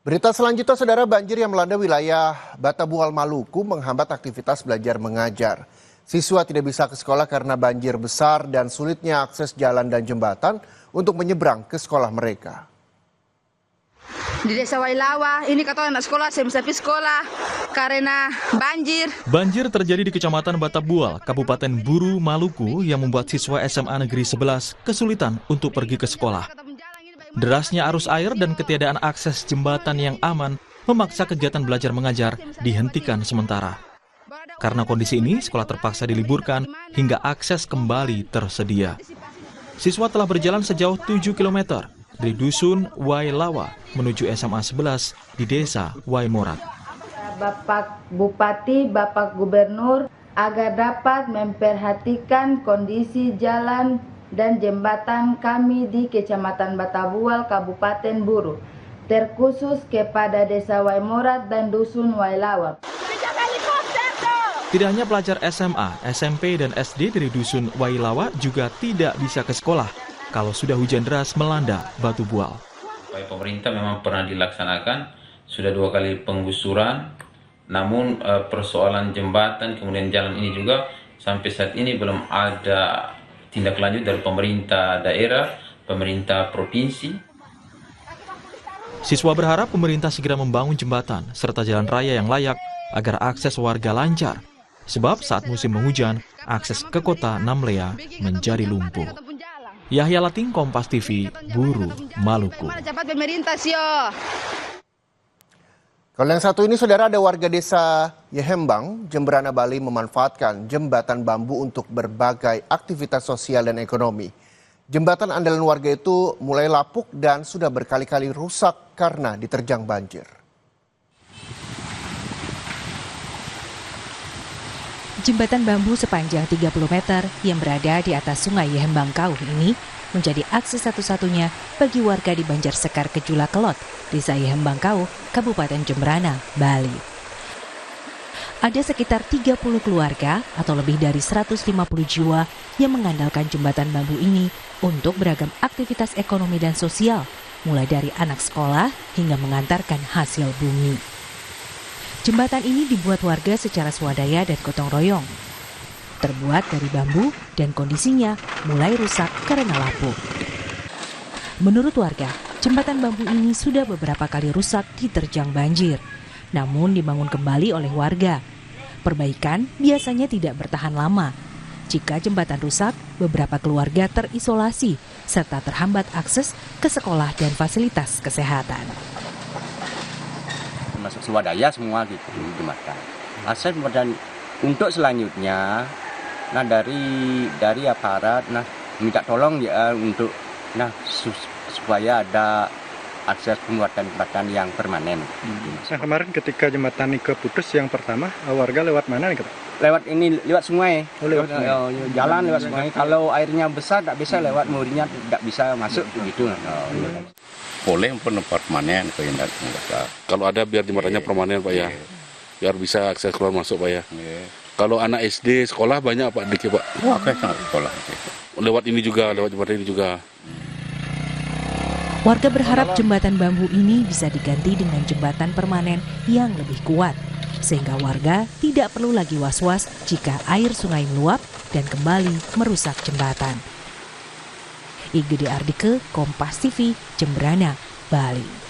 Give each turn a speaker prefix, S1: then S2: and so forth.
S1: Berita selanjutnya, saudara, banjir yang melanda wilayah Batabual, Maluku menghambat aktivitas belajar mengajar. Siswa tidak bisa ke sekolah karena banjir besar dan sulitnya akses jalan dan jembatan untuk menyeberang ke sekolah mereka.
S2: Di Desa Wailawa, ini kata anak sekolah, saya bisa pergi sekolah karena banjir.
S3: Banjir terjadi di Kecamatan Batabual, Kabupaten Buru, Maluku yang membuat siswa SMA Negeri 11 kesulitan untuk pergi ke sekolah. Derasnya arus air dan ketiadaan akses jembatan yang aman memaksa kegiatan belajar mengajar dihentikan sementara. Karena kondisi ini, sekolah terpaksa diliburkan hingga akses kembali tersedia. Siswa telah berjalan sejauh 7 km dari Dusun Wailawa menuju SMA 11 di Desa Waimorat.
S4: Bapak Bupati, Bapak Gubernur agar dapat memperhatikan kondisi jalan dan jembatan kami di Kecamatan Batabual, Kabupaten Buru, terkhusus kepada Desa Waimorat dan Dusun Wailawa.
S3: Tidak hanya pelajar SMA, SMP, dan SD dari Dusun Wailawa juga tidak bisa ke sekolah kalau sudah hujan deras melanda Batabual.
S5: Upaya pemerintah memang pernah dilaksanakan, sudah 2 kali penggusuran, namun persoalan jembatan kemudian jalan ini juga sampai saat ini belum ada tindak lanjut dari pemerintah daerah, pemerintah provinsi.
S3: Siswa berharap pemerintah segera membangun jembatan serta jalan raya yang layak agar akses warga lancar. Sebab saat musim penghujan, akses ke kota Namlea menjadi lumpuh. Yahya Lating, Kompas TV, Buru, Maluku.
S1: Kalau yang satu ini, saudara, ada warga desa Yehembang, Jemberana, Bali memanfaatkan jembatan bambu untuk berbagai aktivitas sosial dan ekonomi. Jembatan andalan warga itu mulai lapuk dan sudah berkali-kali rusak karena diterjang banjir.
S6: Jembatan bambu sepanjang 30 meter yang berada di atas sungai Yehembang Kauh ini menjadi akses satu-satunya bagi warga di Banjarsekar Kejula Kelot, Desa Yehembang Kauh, Kabupaten Jemberana, Bali. Ada sekitar 30 keluarga atau lebih dari 150 jiwa yang mengandalkan jembatan bambu ini untuk beragam aktivitas ekonomi dan sosial, mulai dari anak sekolah hingga mengantarkan hasil bumi. Jembatan ini dibuat warga secara swadaya dan gotong royong. Terbuat dari bambu dan kondisinya mulai rusak karena lapuk. Menurut warga, jembatan bambu ini sudah beberapa kali rusak diterjang banjir, namun dibangun kembali oleh warga. Perbaikan biasanya tidak bertahan lama. Jika jembatan rusak, beberapa keluarga terisolasi serta terhambat akses ke sekolah dan fasilitas kesehatan.
S7: Masuk swadaya semua gitu jembatan. Asal dan untuk selanjutnya, nah dari aparat, nah minta tolong ya untuk supaya ada akses pembuatan jembatan yang permanen.
S8: Nah, kemarin ketika jembatan ini keputus yang pertama, warga lewat mana nih, Pak?
S7: Lewat sungai. Jalan lewat
S8: sungai.
S7: sungai. Kalau airnya besar tak bisa lewat, murinya tidak bisa masuk begitu.
S9: Boleh permanen kalau ada biar jembatannya permanen, Pak, ya. Biar bisa akses keluar masuk, Pak, ya. Kalau anak SD sekolah banyak, Pak, dikit, Pak.
S7: Sekolah.
S9: Lewat jembatan ini juga.
S6: Warga berharap jembatan bambu ini bisa diganti dengan jembatan permanen yang lebih kuat, sehingga warga tidak perlu lagi was-was jika air sungai meluap dan kembali merusak jembatan. Igede Ardike, Kompas TV, Jemberana, Bali.